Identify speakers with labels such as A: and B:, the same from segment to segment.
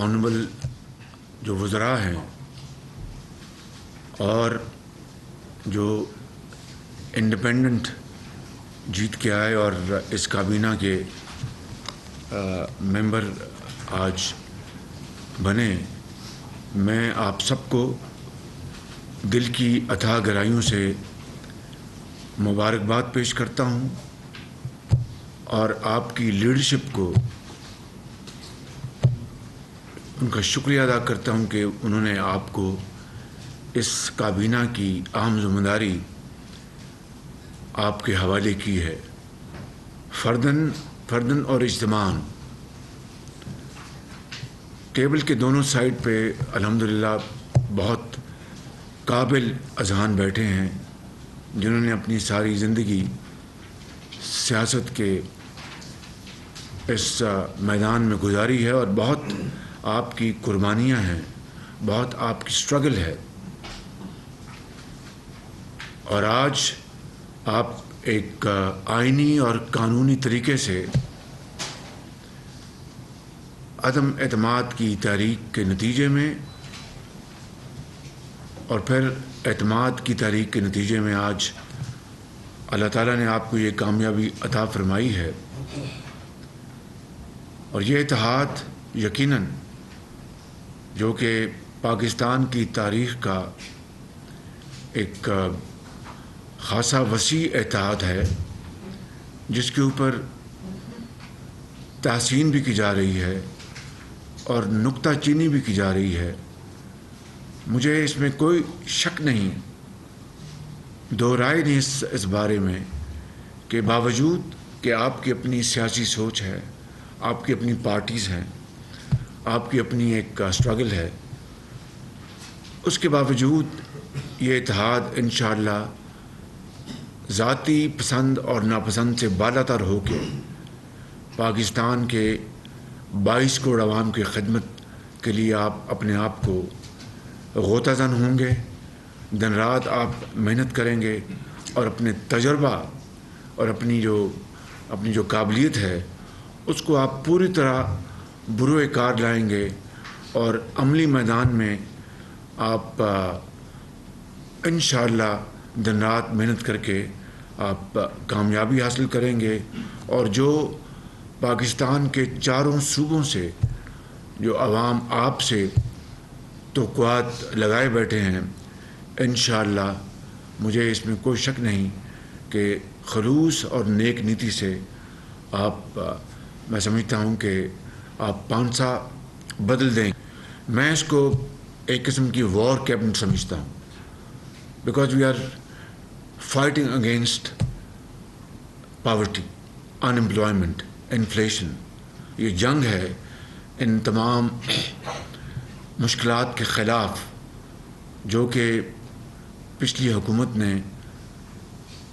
A: Honourable جو وزراء ہیں اور جو انڈیپینڈنٹ جیت کے آئے اور اس کابینہ کے ممبر آج بنے، میں آپ سب کو دل کی اتھاہ گہرائیوں سے مبارکباد پیش کرتا ہوں اور آپ کی لیڈرشپ کو ان کا شکریہ ادا کرتا ہوں کہ انہوں نے آپ کو اس کابینہ کی اہم ذمہ داری آپ کے حوالے کی ہے، فرداً اور اجتماعاً۔ ٹیبل کے دونوں سائڈ پہ الحمدللہ بہت قابل اذہان بیٹھے ہیں جنہوں نے اپنی ساری زندگی سیاست کے اس میدان میں گزاری ہے اور بہت آپ کی قربانیاں ہیں، بہت آپ کی سٹرگل ہے، اور آج آپ ایک آئینی اور قانونی طریقے سے عدم اعتماد کی تحریک کے نتیجے میں اور پھر اعتماد کی تحریک کے نتیجے میں آج اللہ تعالیٰ نے آپ کو یہ کامیابی عطا فرمائی ہے، اور یہ اتحاد یقیناً جو کہ پاکستان کی تاریخ کا ایک خاصا وسیع اتحاد ہے جس کے اوپر تحسین بھی کی جا رہی ہے اور نکتہ چینی بھی کی جا رہی ہے، مجھے اس میں کوئی شک نہیں، دو رائے نہیں اس بارے میں کہ باوجود کہ آپ کی اپنی سیاسی سوچ ہے، آپ کی اپنی پارٹیز ہیں، آپ کی اپنی ایک سٹرگل ہے، اس کے باوجود یہ اتحاد انشاءاللہ ذاتی پسند اور ناپسند سے بالاتر ہو کے پاکستان کے 22 کروڑ عوام کی خدمت کے لیے آپ اپنے آپ کو غوطہ زن ہوں گے، دن رات آپ محنت کریں گے اور اپنے تجربہ اور اپنی جو قابلیت ہے اس کو آپ پوری طرح بروئے کار لائیں گے اور عملی میدان میں آپ انشاءاللہ دن رات محنت کر کے آپ کامیابی حاصل کریں گے، اور جو پاکستان کے چاروں صوبوں سے جو عوام آپ سے توقعات لگائے بیٹھے ہیں، انشاءاللہ مجھے اس میں کوئی شک نہیں کہ خلوص اور نیک نیتی سے آپ میں سمجھتا ہوں کہ آپ پانسا بدل دیں۔ میں اس کو ایک قسم کی وار کیبنٹ سمجھتا ہوں، because we are fighting against poverty, unemployment, inflation. یہ جنگ ہے ان تمام مشکلات کے خلاف جو کہ پچھلی حکومت نے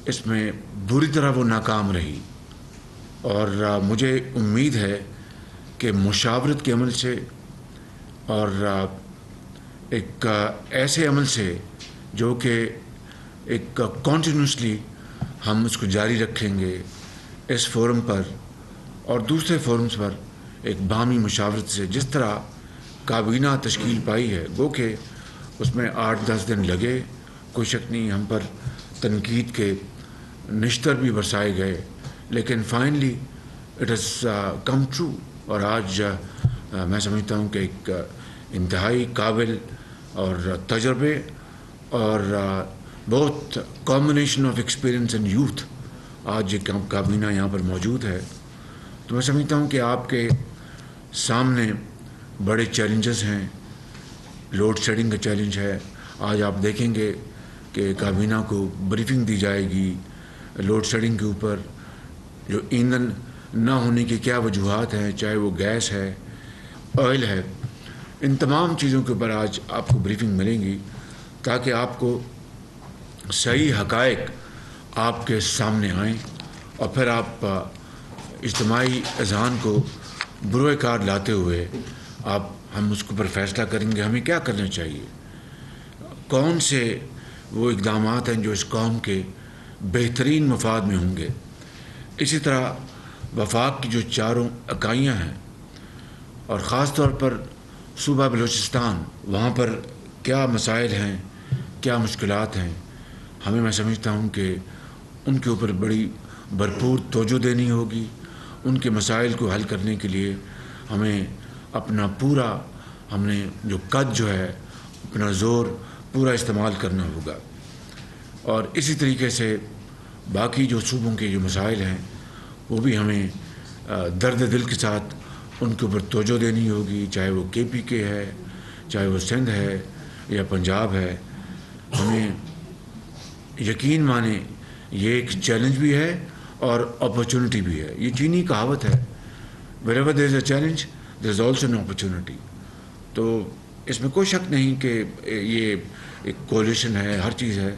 A: اس میں بری طرح وہ ناکام رہی، اور مجھے امید ہے کہ مشاورت کے عمل سے اور ایک ایسے عمل سے جو کہ ایک کنٹینیوسلی ہم اس کو جاری رکھیں گے اس فورم پر اور دوسرے فورمز پر، ایک باہمی مشاورت سے جس طرح کابینہ تشکیل پائی ہے، گو کہ اس میں 8-10 دن لگے، کوئی شک نہیں، ہم پر تنقید کے نشتر بھی برسائے گئے، لیکن finally it has come true, اور آج میں سمجھتا ہوں کہ ایک انتہائی قابل اور تجربے اور بہت combination of experience and youth آج یہ کابینہ یہاں پر موجود ہے۔ تو میں سمجھتا ہوں کہ آپ کے سامنے بڑے چیلنجز ہیں، لوڈ شیڈنگ کا چیلنج ہے، آج آپ دیکھیں گے کہ کابینہ کو بریفنگ دی جائے گی لوڈ شیڈنگ کے اوپر، جو ایندھن نہ ہونے کی کیا وجوہات ہیں، چاہے وہ گیس ہے، آئل ہے، ان تمام چیزوں کے اوپر آج آپ کو بریفنگ ملیں گی تاکہ آپ کو صحیح حقائق آپ کے سامنے آئیں، اور پھر آپ اجتماعی اذہان کو بروئے کار لاتے ہوئے ہم اس کے اوپر فیصلہ کریں گے ہمیں کیا کرنا چاہیے، کون سے وہ اقدامات ہیں جو اس قوم کے بہترین مفاد میں ہوں گے۔ اسی طرح وفاق کی جو چاروں اکائیاں ہیں، اور خاص طور پر صوبہ بلوچستان، وہاں پر کیا مسائل ہیں، کیا مشکلات ہیں، میں سمجھتا ہوں کہ ان کے اوپر بڑی بھرپور توجہ دینی ہوگی. ان کے مسائل کو حل کرنے کے لیے ہمیں اپنا پورا جو قد جو ہے اپنا زور پورا استعمال کرنا ہوگا. اور اسی طریقے سے باقی جو صوبوں کے جو مسائل ہیں وہ بھی ہمیں درد دل کے ساتھ ان کے اوپر توجہ دینی ہوگی، چاہے وہ KPK ہے، چاہے وہ سندھ ہے یا پنجاب ہے. ہمیں یقین مانیں یہ ایک چیلنج بھی ہے اور اپرچونٹی بھی ہے. یہ چینی کہاوت ہے، wherever there is a challenge there is also an opportunity. تو اس میں کوئی شک نہیں کہ یہ ایک کولیشن ہے، ہر چیز ہے،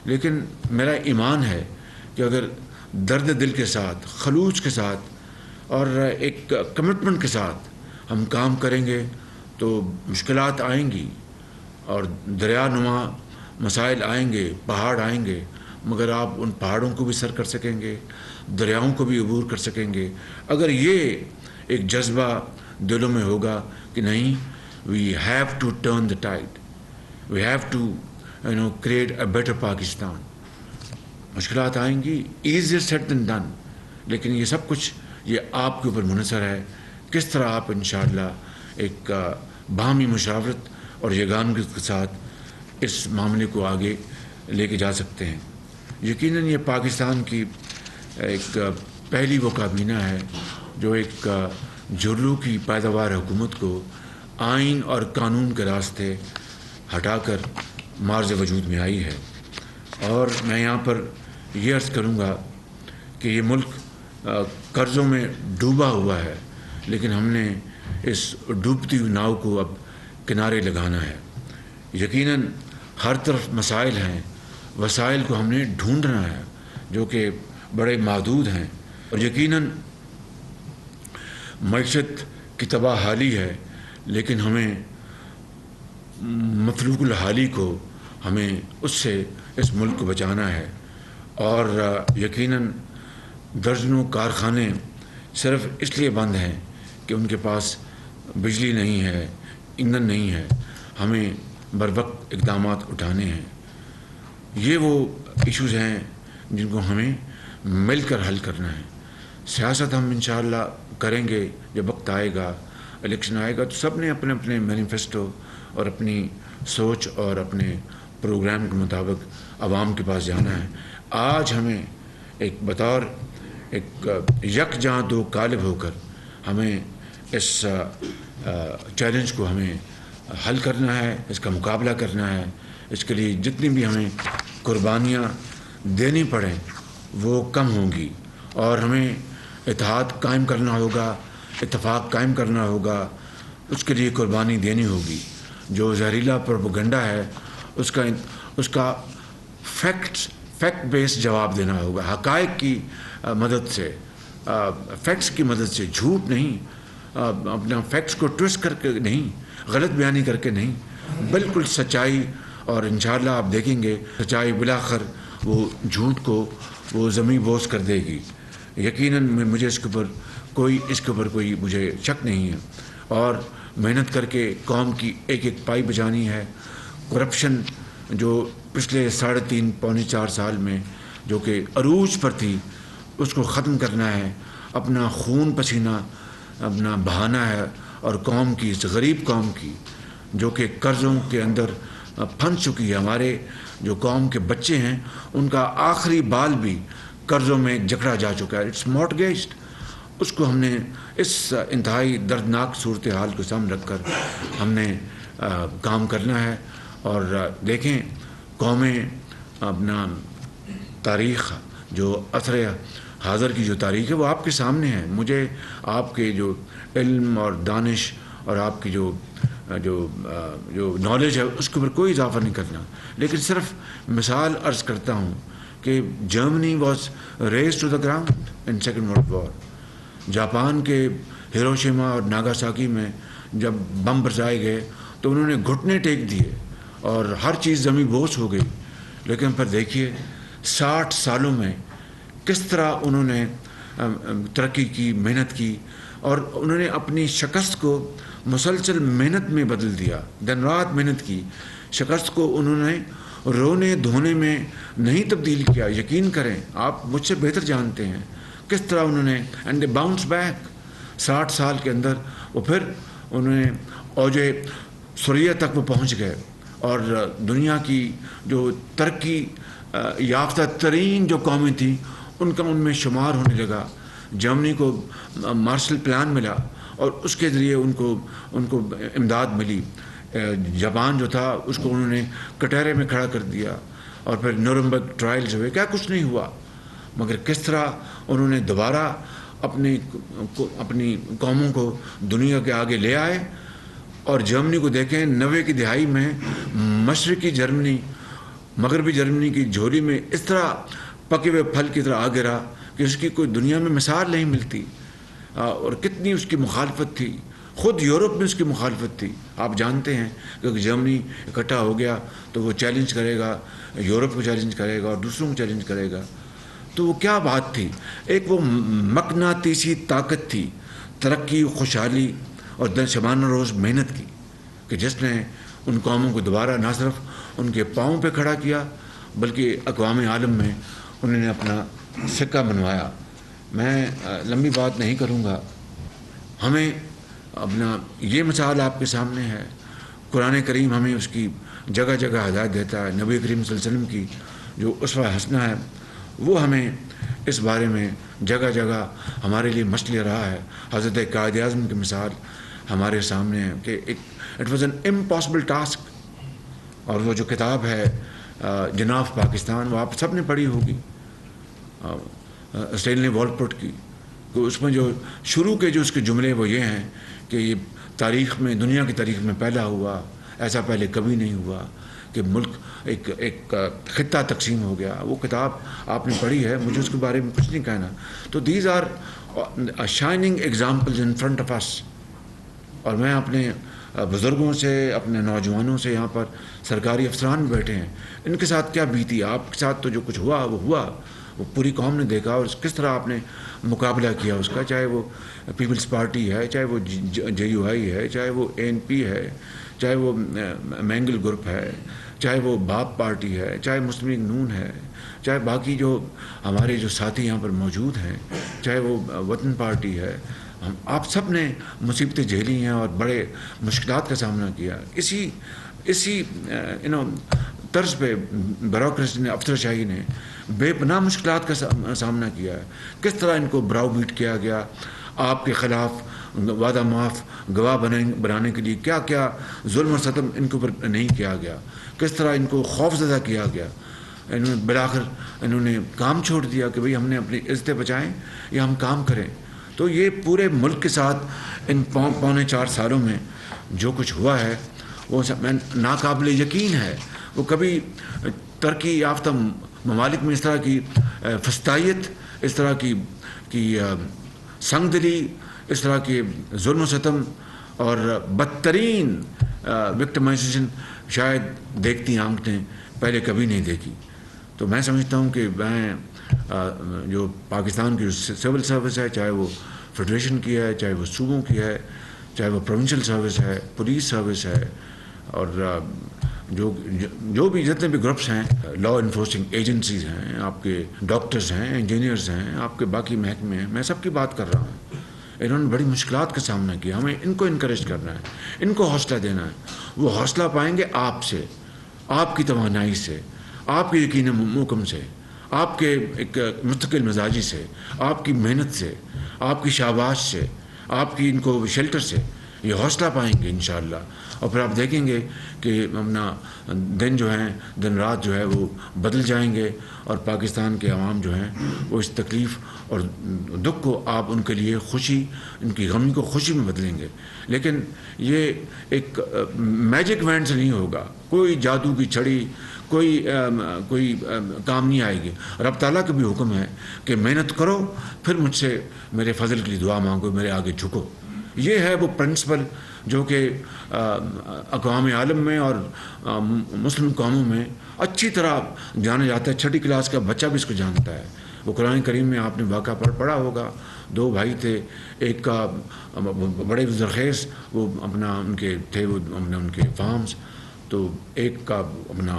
A: لیکن میرا ایمان ہے کہ اگر درد دل کے ساتھ، خلوص کے ساتھ اور ایک کمٹمنٹ کے ساتھ ہم کام کریں گے تو مشکلات آئیں گی اور دریا نما مسائل آئیں گے، پہاڑ آئیں گے، مگر آپ ان پہاڑوں کو بھی سر کر سکیں گے، دریاؤں کو بھی عبور کر سکیں گے اگر یہ ایک جذبہ دلوں میں ہوگا کہ نہیں، we have to turn the tide, we have to create a better Pakistan. مشکلات آئیں گی، ایزیئر سیڈ دین ڈن، لیکن یہ سب کچھ یہ آپ کے اوپر منحصر ہے کس طرح آپ انشاءاللہ ایک باہمی مشاورت اور یگانگت کے ساتھ اس معاملے کو آگے لے کے جا سکتے ہیں. یقیناً یہ پاکستان کی ایک پہلی وہ کابینہ ہے جو ایک جھرلو کی پیداوار حکومت کو آئین اور قانون کے راستے ہٹا کر معرض وجود میں آئی ہے. اور میں یہاں پر یہ عرض کروں گا کہ یہ ملک قرضوں میں ڈوبا ہوا ہے، لیکن ہم نے اس ڈوبتی ہوئی ناؤ کو اب کنارے لگانا ہے. یقیناً ہر طرف مسائل ہیں، وسائل کو ہم نے ڈھونڈنا ہے جو کہ بڑے محدود ہیں، اور یقیناً معیشت کی تباہ حالی ہے، لیکن ہمیں مفلوق الحالی کو ہمیں اس سے اس ملک کو بچانا ہے. اور یقیناً درجنوں کارخانے صرف اس لیے بند ہیں کہ ان کے پاس بجلی نہیں ہے، ایندھن نہیں ہے. ہمیں بروقت اقدامات اٹھانے ہیں. یہ وہ ایشوز ہیں جن کو ہمیں مل کر حل کرنا ہے. سیاست ہم انشاءاللہ کریں گے جب وقت آئے گا، الیکشن آئے گا، تو سب نے اپنے اپنے مینیفیسٹو اور اپنی سوچ اور اپنے پروگرام کے مطابق عوام کے پاس جانا ہے. آج ہمیں ایک بطور ایک یکجاں دو قالب ہو کر ہمیں اس چیلنج کو ہمیں حل کرنا ہے، اس کا مقابلہ کرنا ہے. اس کے لیے جتنی بھی ہمیں قربانیاں دینی پڑیں وہ کم ہوں گی، اور ہمیں اتحاد قائم کرنا ہوگا، اتفاق قائم کرنا ہوگا. اس کے لیے قربانی دینی ہوگی. جو زہریلا پروپیگنڈا ہے اس کا فیکٹ بیس جواب دینا ہوگا، حقائق کی مدد سے، فیکٹس کی مدد سے، جھوٹ نہیں، اپنا فیکٹس کو ٹوسٹ کر کے نہیں، غلط بیانی کر کے نہیں، بالکل سچائی. اور انشاءاللہ آپ دیکھیں گے سچائی بلاخر وہ جھوٹ کو وہ زمین بوس کر دے گی. یقیناً مجھے اس کے اوپر کوئی مجھے شک نہیں ہے. اور محنت کر کے قوم کی ایک ایک پائی بجانی ہے. کرپشن جو پچھلے 3.5 پونے 4 سال میں جو کہ عروج پر تھی، اس کو ختم کرنا ہے. اپنا خون پسینہ اپنا بہانا ہے، اور قوم کی، اس غریب قوم کی جو کہ قرضوں کے اندر پھنس چکی ہے. ہمارے جو قوم کے بچے ہیں ان کا آخری بال بھی قرضوں میں جکڑا جا چکا ہے. اٹس مورٹگیجڈ. اس کو ہم نے اس انتہائی دردناک صورتحال کو سامنے رکھ کر ہم نے کام کرنا ہے. اور دیکھیں قومیں اپنا تاریخ، جو عصر حاضر کی جو تاریخ ہے وہ آپ کے سامنے ہے. مجھے آپ کے جو علم اور دانش اور آپ کی جو نالج ہے اس کے اوپر کوئی اضافہ نہیں کرنا، لیکن صرف مثال عرض کرتا ہوں کہ Germany was razed to the ground in second world war. Japan کے ہیروشیما اور ناگاساکی میں جب بم برسائے گئے تو انہوں نے گھٹنے ٹیک دیے اور ہر چیز زمین بوس ہو گئی. لیکن پھر دیکھیے 60 سالوں میں کس طرح انہوں نے ترقی کی، محنت کی، اور انہوں نے اپنی شکست کو مسلسل محنت میں بدل دیا، دن رات محنت کی، شکست کو انہوں نے رونے دھونے میں نہیں تبدیل کیا. یقین کریں، آپ مجھ سے بہتر جانتے ہیں کس طرح انہوں نے اینڈ دے باؤنس بیک. 60 سال کے اندر وہ پھر انہوں نے اوج سریہ تک وہ پہنچ گئے، اور دنیا کی جو ترقی یافتہ ترین جو قومیں تھیں ان کا ان میں شمار ہونے لگا. جرمنی کو مارشل پلان ملا اور اس کے ذریعے ان کو امداد ملی. جاپان جو تھا اس کو انہوں نے کٹہرے میں کھڑا کر دیا، اور پھر نورمبرگ ٹرائلز ہوئے، کیا کچھ نہیں ہوا. مگر کس طرح انہوں نے دوبارہ اپنی قوموں کو دنیا کے آگے لے آئے. اور جرمنی کو دیکھیں، 90 کی دہائی میں مشرقی جرمنی مغربی جرمنی کی جھولی میں اس طرح پکے ہوئے پھل کی طرح آ گرا کہ اس کی کوئی دنیا میں مثال نہیں ملتی. اور کتنی اس کی مخالفت تھی، خود یورپ میں اس کی مخالفت تھی. آپ جانتے ہیں کہ جرمنی اکٹھا ہو گیا تو وہ چیلنج کرے گا، یورپ کو چیلنج کرے گا اور دوسروں کو چیلنج کرے گا. تو وہ کیا بات تھی؟ ایک وہ مقناطیسی طاقت تھی، ترقی، خوشحالی اور شبانہ روز محنت کی، کہ جس نے ان قوموں کو دوبارہ نہ صرف ان کے پاؤں پہ کھڑا کیا بلکہ اقوام عالم میں انہوں نے اپنا سکہ بنوایا. میں لمبی بات نہیں کروں گا. ہمیں اپنا یہ مثال آپ کے سامنے ہے. قرآن کریم ہمیں اس کی جگہ جگہ ہدایت دیتا ہے. نبی کریم صلی اللہ علیہ وسلم کی جو اسوہ حسنہ ہے وہ ہمیں اس بارے میں جگہ جگہ ہمارے لیے مشعل رہا ہے. حضرت قائد اعظم کی مثال ہمارے سامنے ہے کہ it was an impossible task. اور وہ جو کتاب ہے جناح پاکستان، وہ آپ سب نے پڑھی ہوگی، اسٹینلی والپورٹ کی. تو اس میں جو شروع کے جو اس کے جملے وہ یہ ہیں کہ یہ تاریخ میں، دنیا کی تاریخ میں پہلا ہوا، ایسا پہلے کبھی نہیں ہوا کہ ملک ایک خطہ تقسیم ہو گیا. وہ کتاب آپ نے پڑھی ہے، مجھے اس کے بارے میں کچھ نہیں کہنا. تو these are shining examples in front of us. اور میں اپنے بزرگوں سے، اپنے نوجوانوں سے، یہاں پر سرکاری افسران بیٹھے ہیں، ان کے ساتھ کیا بیتی. آپ کے ساتھ تو جو کچھ ہوا وہ ہوا، وہ پوری قوم نے دیکھا، اور کس طرح آپ نے مقابلہ کیا اس کا. چاہے وہ پیپلز پارٹی ہے، چاہے وہ JUI ہے، چاہے وہ ANP ہے، چاہے وہ مینگل گروپ ہے، چاہے وہ باپ پارٹی ہے، چاہے مسلم لیگ نون ہے، چاہے باقی جو ہمارے جو ساتھی یہاں پر موجود ہیں، چاہے وہ وطن پارٹی ہے. آپ سب نے مصیبتیں جھیلی ہیں اور بڑے مشکلات کا سامنا کیا. اسی طرز پہ بیوروکریسی نے، افسر شاہی نے بے پناہ مشکلات کا سامنا کیا ہے. کس طرح ان کو براؤ بیٹ کیا گیا، آپ کے خلاف وعدہ معاف گواہ بنانے کے لیے کیا کیا ظلم و ستم ان کے اوپر نہیں کیا گیا، کس طرح ان کو خوف زدہ کیا گیا. بالآخر انہوں نے کام چھوڑ دیا کہ بھئی ہم نے اپنی عزتیں بچائیں یا ہم کام کریں. تو یہ پورے ملک کے ساتھ ان 4.25 سالوں میں جو کچھ ہوا ہے وہ ناقابل یقین ہے. وہ کبھی ترقی یافتہ ممالک میں اس طرح کی فسطائیت، اس طرح کی سنگ دلی، اس طرح کے ظلم و ستم اور بدترین وکٹمائزیشن شاید دیکھتی آنکھیں پہلے کبھی نہیں دیکھی. تو میں سمجھتا ہوں کہ میں جو پاکستان کی سول سروس ہے، چاہے وہ فیڈریشن کی ہے، چاہے وہ صوبوں کی ہے، چاہے وہ پروونشل سروس ہے، پولیس سروس ہے، اور جو بھی جتنے بھی گروپس ہیں، لا انفورسنگ ایجنسیز ہیں، آپ کے ڈاکٹرز ہیں، انجینئرز ہیں، آپ کے باقی محکمے ہیں، میں سب کی بات کر رہا ہوں. انہوں نے بڑی مشکلات کا سامنا کیا. ہمیں ان کو انکریج کرنا ہے، ان کو حوصلہ دینا ہے. وہ حوصلہ پائیں گے آپ سے، آپ کی توانائی سے، آپ کے یقین محکم سے، آپ کے ایک مستقل مزاجی سے، آپ کی محنت سے، آپ کی شاباش سے، آپ کی ان کو شیلٹر سے یہ حوصلہ پائیں گے انشاءاللہ. اور پھر آپ دیکھیں گے کہ اپنا دن جو ہیں، دن رات جو ہے وہ بدل جائیں گے، اور پاکستان کے عوام جو ہیں وہ اس تکلیف اور دکھ کو آپ ان کے لیے خوشی، ان کی غمی کو خوشی میں بدلیں گے. لیکن یہ ایک میجک وینڈ سے نہیں ہوگا، کوئی جادو کی چھڑی، کوئی کام نہیں آئے گی. رب تعالیٰ کا بھی حکم ہے کہ محنت کرو، پھر مجھ سے میرے فضل کے لیے دعا مانگو، میرے آگے جھکو. یہ ہے وہ پرنسپل جو کہ اقوام عالم میں اور مسلم قوموں میں اچھی طرح جانا جاتا ہے. 6ٹھی کلاس کا بچہ بھی اس کو جانتا ہے. وہ قرآن کریم میں آپ نے واقعہ پڑھا ہوگا، 2 بھائی تھے، ایک کا بڑے زرخیز وہ اپنا ان کے تھے وہ ان کے فارمز، تو ایک کا اپنا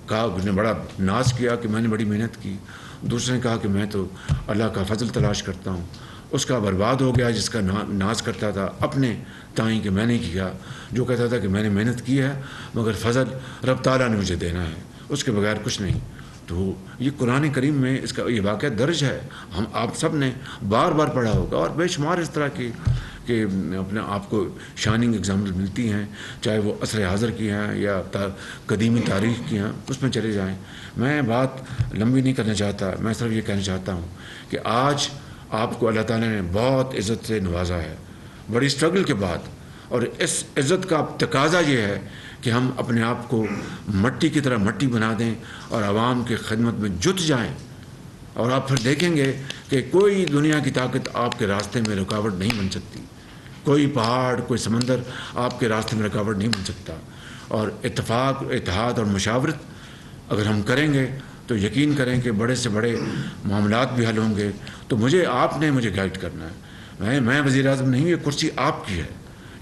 A: کہا، اس نے بڑا ناز کیا کہ میں نے بڑی محنت کی، دوسرے نے کہا کہ میں تو اللہ کا فضل تلاش کرتا ہوں، اس کا برباد ہو گیا جس کا ناز کرتا تھا اپنے تائیں کہ میں نے کیا، جو کہتا تھا کہ میں نے محنت کی ہے مگر فضل رب تعالیٰ نے مجھے دینا ہے، اس کے بغیر کچھ نہیں۔ تو یہ قرآن کریم میں اس کا یہ واقعہ درج ہے، آپ سب نے بار بار پڑھا ہوگا، اور بے شمار اس طرح کی کہ اپنے آپ کو شائننگ ایگزامپل ملتی ہیں، چاہے وہ عصر حاضر کی ہیں یا قدیمی تاریخ کی ہیں، اس میں چلے جائیں۔ میں بات لمبی نہیں کرنا چاہتا، میں صرف یہ کہنا چاہتا ہوں کہ آج آپ کو اللہ تعالیٰ نے بہت عزت سے نوازا ہے بڑی اسٹرگل کے بعد، اور اس عزت کا تقاضا یہ ہے کہ ہم اپنے آپ کو مٹی کی طرح مٹی بنا دیں اور عوام کی خدمت میں جت جائیں، اور آپ پھر دیکھیں گے کہ کوئی دنیا کی طاقت آپ کے راستے میں رکاوٹ نہیں بن سکتی، کوئی پہاڑ کوئی سمندر آپ کے راستے میں رکاوٹ نہیں بن سکتا۔ اور اتفاق، اتحاد اور مشاورت اگر ہم کریں گے تو یقین کریں کہ بڑے سے بڑے معاملات بھی حل ہوں گے۔ تو آپ نے مجھے گائیڈ کرنا ہے، میں وزیر اعظم نہیں ہوں، یہ کرسی آپ کی ہے،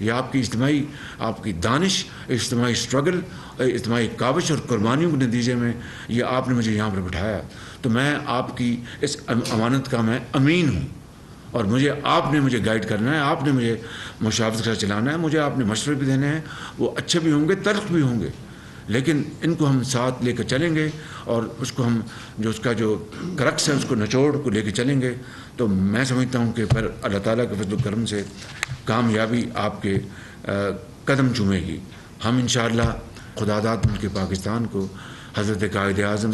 A: یہ آپ کی اجتماعی، آپ کی دانش، اجتماعی اسٹرگل، اجتماعی کاوش اور قربانیوں کے نتیجے میں یہ آپ نے مجھے یہاں پر بٹھایا، تو میں آپ کی اس امانت کا میں امین ہوں، اور آپ نے مجھے گائیڈ کرنا ہے، آپ نے مجھے مشاورت کے ساتھ چلانا ہے، مجھے آپ نے مشورے بھی دینے ہیں، وہ اچھے بھی ہوں گے، تلخ بھی ہوں گے، لیکن ان کو ہم ساتھ لے کر چلیں گے، اور اس کو ہم اس کا جو کرکس ہے اس کو نچوڑ کو لے کے چلیں گے، تو میں سمجھتا ہوں کہ پھر اللہ تعالیٰ کے فضل و کرم سے کامیابی آپ کے قدم چومے گی۔ ہم انشاءاللہ خدا داد ملک پاکستان کو حضرت قائد اعظم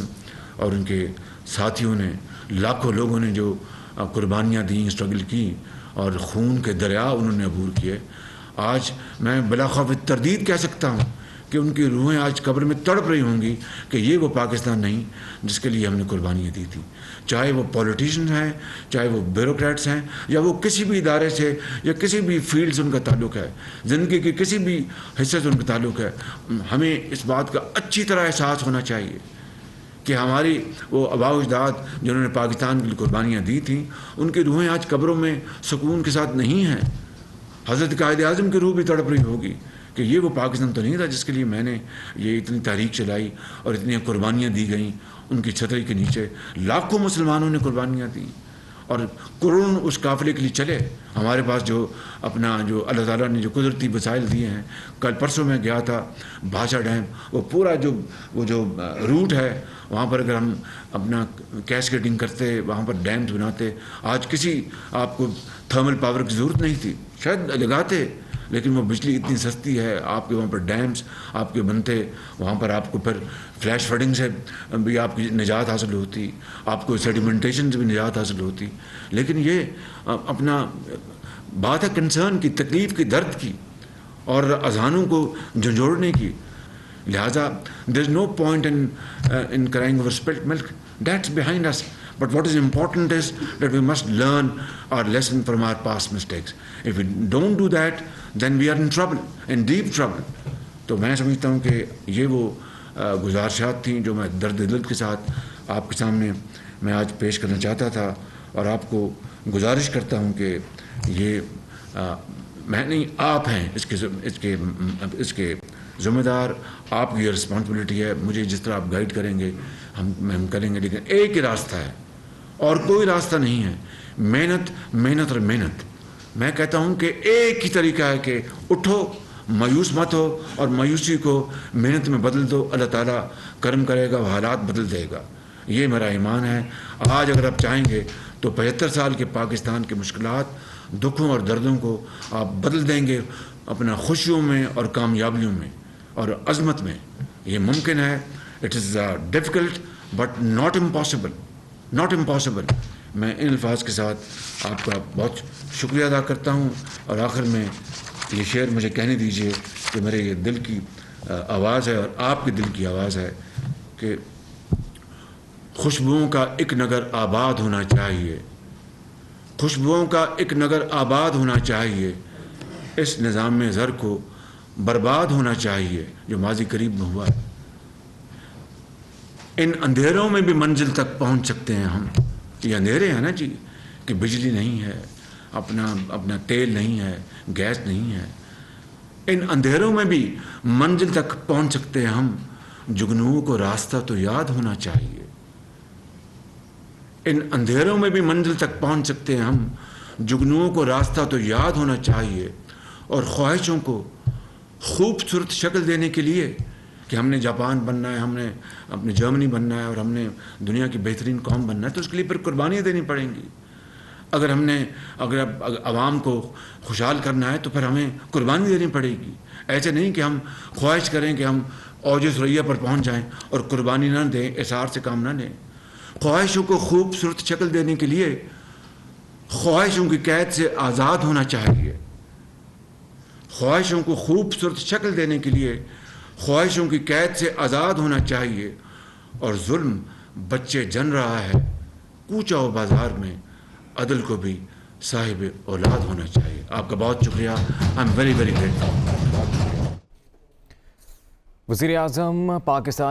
A: اور ان کے ساتھیوں نے، لاکھوں لوگوں نے جو قربانیاں دیں، اسٹرگل کی، اور خون کے دریا انہوں نے عبور کیے، آج میں بلا خوف تردید کہہ سکتا ہوں کہ ان کی روحیں آج قبر میں تڑپ رہی ہوں گی کہ یہ وہ پاکستان نہیں جس کے لیے ہم نے قربانیاں دی تھیں، چاہے وہ پولیٹیشین ہیں، چاہے وہ بیوروکریٹس ہیں، یا وہ کسی بھی ادارے سے یا کسی بھی فیلڈ سے ان کا تعلق ہے، زندگی کے کسی بھی حصے سے ان کا تعلق ہے۔ ہمیں اس بات کا اچھی طرح احساس ہونا چاہیے کہ ہماری وہ آباء و اجداد جنہوں نے پاکستان کے لیے قربانیاں دی تھیں، ان کی روحیں آج قبروں میں سکون کے ساتھ نہیں ہیں۔ حضرت قائد اعظم کی روح بھی تڑپ رہی ہوگی کہ یہ وہ پاکستان تو نہیں تھا جس کے لیے میں نے یہ اتنی تحریک چلائی اور اتنی قربانیاں دی گئیں، ان کی چھتری کے نیچے لاکھوں مسلمانوں نے قربانیاں دیں، اور قرون اس قافلے کے لیے چلے۔ ہمارے پاس جو اللہ تعالیٰ نے جو قدرتی وسائل دیے ہیں، کل پرسوں میں گیا تھا بھاشا ڈیم، وہ پورا وہ جو روٹ ہے وہاں پر اگر ہم اپنا کیسکیڈنگ کرتے، وہاں پر ڈیمز بناتے، آج کسی آپ کو تھرمل پاور کی ضرورت نہیں تھی، شاید لگاتے، لیکن وہ بجلی اتنی سستی ہے، آپ کے وہاں پر ڈیمز آپ کے بنتے، وہاں پر آپ کو پھر فلیش فلڈنگ سے بھی آپ کی نجات حاصل ہوتی، آپ کو سیڈیمنٹیشن سے بھی نجات حاصل ہوتی۔ لیکن یہ اپنا بات ہے کنسرن کی، تکلیف کی، درد کی، اور اذہانوں کو جھنجھوڑنے کی، لہٰذا there is no point in crying over spilt milk. That's behind us. But what is important is that we must learn our lesson from our past mistakes. If we don't do that, then we are in trouble, in deep trouble. تو میں سمجھتا ہوں کہ یہ وہ گزارشات تھیں جو میں درد دل کے ساتھ آپ کے سامنے میں آج پیش کرنا چاہتا تھا، اور آپ کو گزارش کرتا ہوں کہ یہ میں نہیں، آپ ہیں اس کے ذمہ دار، آپ کی یہ رسپانسبلٹی ہے، مجھے جس طرح آپ گائیڈ کریں گے ہم کریں گے، لیکن ایک ہی راستہ ہے اور کوئی راستہ نہیں ہے، محنت محنت اور محنت۔ میں کہتا ہوں کہ ایک ہی طریقہ ہے کہ اٹھو، مایوس مت ہو، اور مایوسی کو محنت میں بدل دو، اللہ تعالیٰ کرم کرے گا، وہ حالات بدل دے گا، یہ میرا ایمان ہے۔ آج اگر آپ چاہیں گے تو 75 سال کے پاکستان کے مشکلات، دکھوں اور دردوں کو آپ بدل دیں گے اپنا خوشیوں میں اور کامیابیوں میں اور عظمت میں، یہ ممکن ہے۔ It is difficult but not impossible, not impossible. میں ان الفاظ کے ساتھ آپ کا بہت شکریہ ادا کرتا ہوں، اور آخر میں یہ شعر مجھے کہنے دیجیے کہ میرے یہ دل کی آواز ہے اور آپ کے دل کی آواز ہے کہ خوشبوؤں کا ایک نگر آباد ہونا چاہیے، خوشبوؤں کا ایک نگر آباد ہونا چاہیے، اس نظام میں زر کو برباد ہونا چاہیے جو ماضی قریب میں ہوا ہے۔ ان اندھیروں میں بھی منزل تک پہنچ سکتے ہیں ہم، یہ اندھیرے ہیں نا جی کہ بجلی نہیں ہے, اپنا تیل نہیں ہے, گیس نہیں ہے. ان اندھیروں میں بھی منزل تک پہنچ سکتے ہیں ہم, جگنوؤں کو راستہ تو یاد ہونا چاہیے. ان اندھیروں میں بھی منزل تک پہنچ سکتے ہیں ہم, جگنوؤں کو راستہ تو یاد ہونا چاہیے. اور خواہشوں کو خوبصورت شکل دینے کے لیے کہ ہم نے جاپان بننا ہے, ہم نے اپنے جرمنی بننا ہے, اور ہم نے دنیا کی بہترین قوم بننا ہے, تو اس کے لیے پھر قربانیاں دینی پڑیں گی. اگر عوام کو خوشحال کرنا ہے تو پھر ہمیں قربانی دینی پڑے گی. ایسے نہیں کہ ہم خواہش کریں کہ ہم اوج ثریا پر پہنچ جائیں اور قربانی نہ دیں, اثار سے کام نہ لیں. خواہشوں کو خوبصورت شکل دینے کے لیے خواہشوں کی قید سے آزاد ہونا چاہیے. خواہشوں کو خوبصورت شکل دینے کے لیے خواہشوں کی قید سے آزاد ہونا چاہیے. اور ظلم بچے جن رہا ہے کوچہ و بازار میں, عدل کو بھی صاحب اولاد ہونا چاہیے. آپ کا بہت شکریہ. I am very very grateful.
B: وزیر اعظم پاکستان